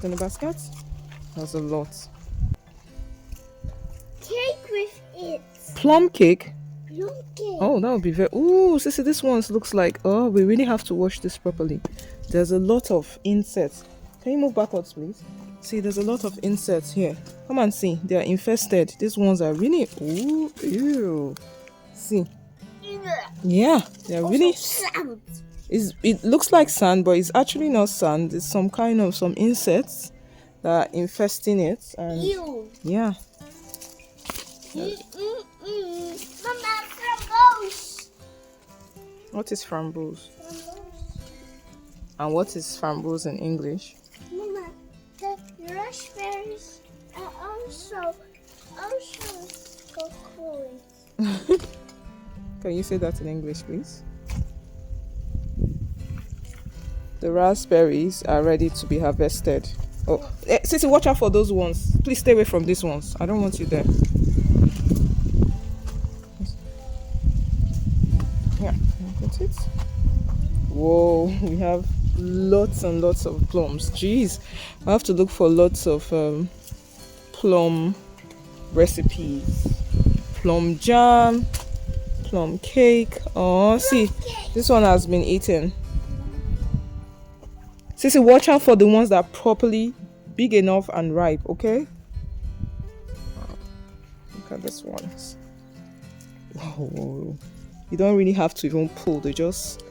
in the basket? That's a lot. Cake with it. Plum cake? Plum cake. Oh, that would be very... Ooh, Sissy, this one looks like... Oh, we really have to wash this properly. There's a lot of insects. Can you move backwards, please? See, there's a lot of insects here. Come and see. They are infested. These ones are really... Ooh, ew. See. Yeah, they're really... Sand. It looks like sand, but it's actually not sand. It's some kind of some insects that are infesting it. And Ew. yeah. Mama, framboos. What is framboos? And what is framboos in English? Mama, the raspberries are also cool. Can you say that in English, please? The raspberries are ready to be harvested. Oh, Sissy, watch out for those ones. Please stay away from these ones. I don't want you there. Yeah, got it. Whoa, we have lots and lots of plums. Jeez, I have to look for lots of plum recipes. Plum jam, plum cake. Oh, see, this one has been eaten. Sissy, watch out for the ones that are properly big enough and ripe, okay? Look at this one. Whoa. You don't really have to even pull, they just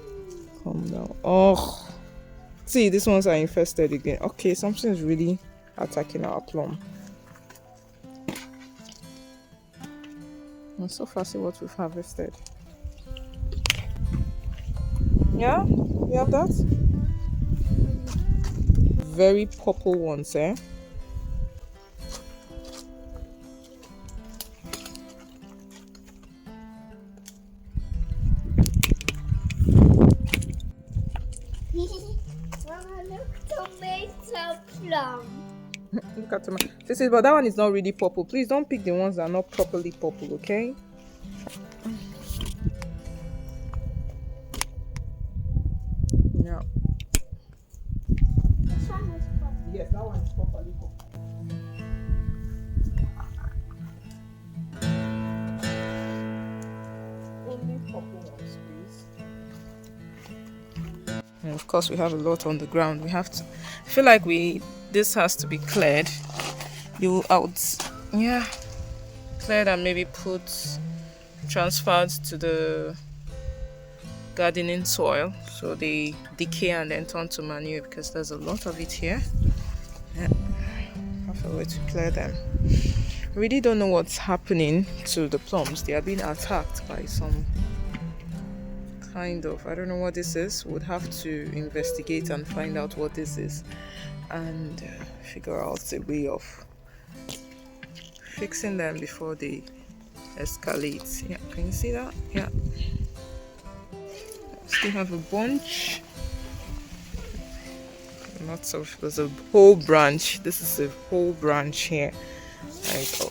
come down. Oh, see, these ones are infested again. Okay, something's really attacking our plum. And so far, see what we've harvested. Yeah, you have that? Very purple ones, eh? Mama, look, tomato plum. Look at tomato. Sissy, but that one is not really purple. Please don't pick the ones that are not properly purple, okay? Yeah. This one is purple. Yes, that one is properly purple. Only purple ones, please. And of course, we have a lot on the ground. We have to. I feel like this has to be cleared. Cleared and maybe transferred to the gardening soil so they decay and then turn to manure, because there's a lot of it here. Yeah. I have a way to clear them. I really don't know what's happening to the plums. They are being attacked by some kind of, I don't know what this is. Would have to investigate and find out what this is and figure out a way of fixing them before they escalate. Yeah, can you see that? Yeah. Still have a bunch. There's a whole branch. This is a whole branch here.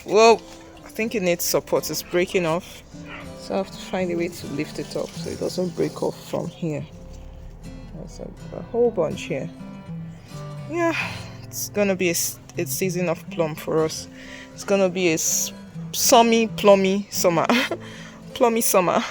Well, I think it needs support. It's breaking off. So I have to find a way to lift it up so it doesn't break off from here. There's a whole bunch here. Yeah, it's gonna be a season of plum for us. It's gonna be a sunny, plummy summer. Plummy summer.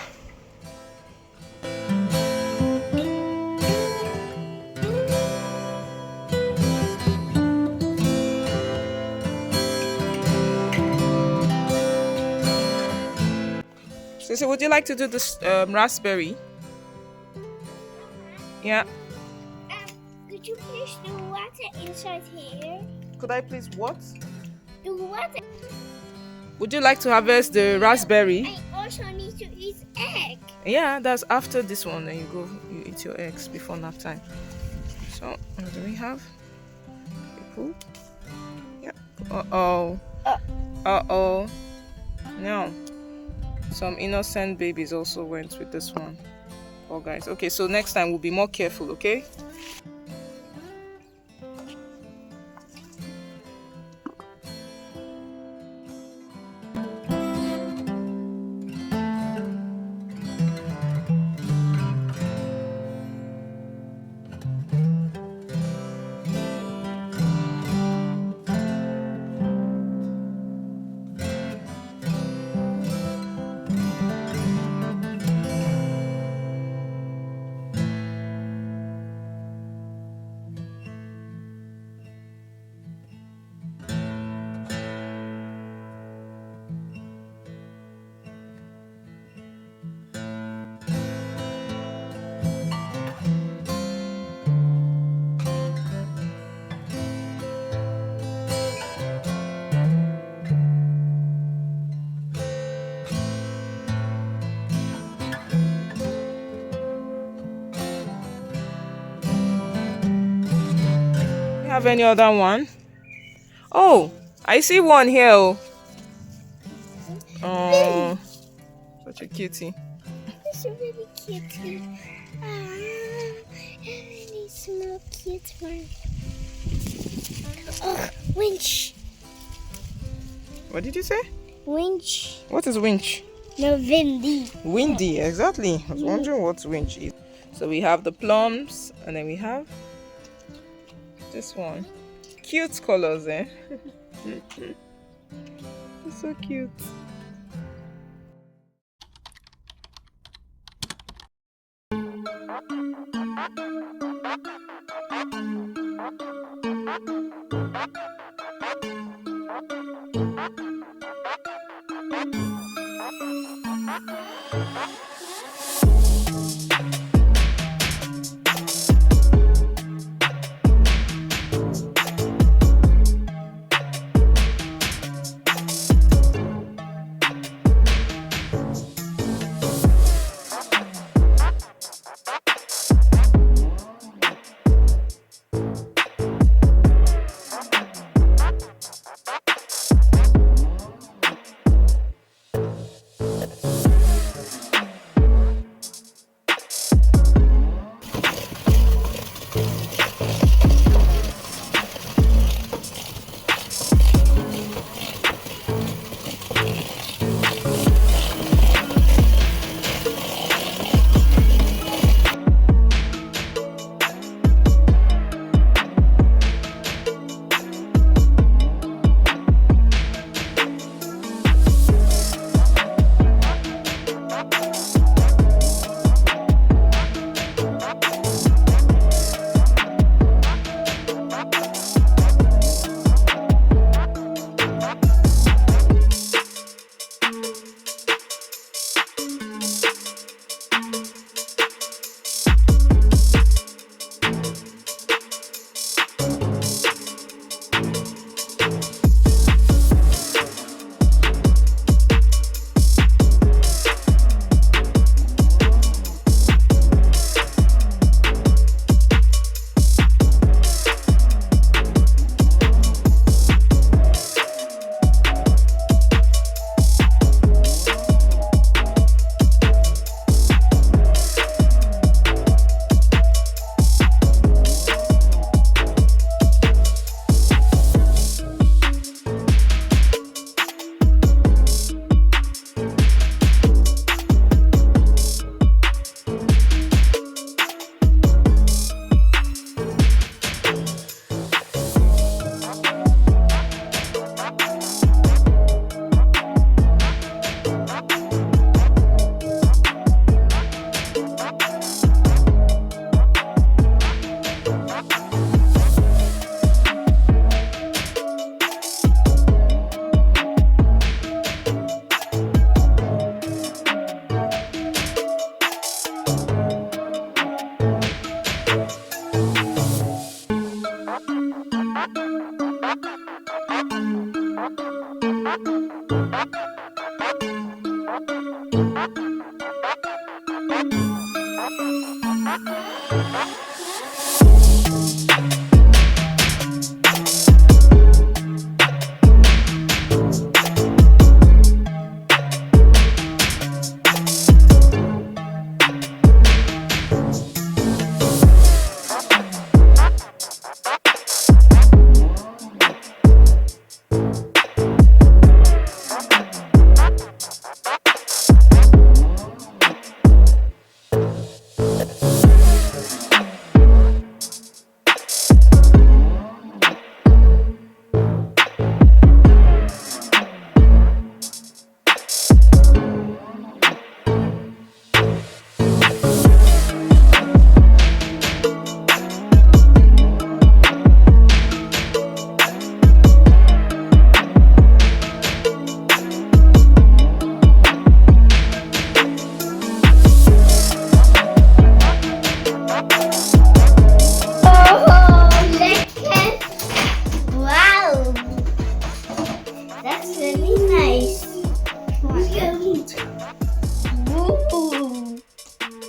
So would you like to do this raspberry? Yeah. Could you please do water inside here? Could I please what? Do water. Would you like to harvest the raspberry? I also need to eat egg. Yeah, that's after this one. Then you eat your eggs before nap time. So what do we have? People. Yeah. Uh-oh. Uh-oh. No. Some innocent babies also went with this one. Oh, guys. Okay, so next time we'll be more careful, okay? have any other one? Oh, I see one here. Oh, such a cutie. It's a really cute one. Really small cute one. Oh, winch. What did you say? Winch. What is winch? No, windy. Windy, exactly. I was wondering what winch is. So we have the plums, and then we have this one. Cute colors, eh? It's so cute.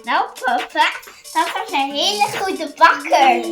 Nou, papa, dat was een hele goede bakker.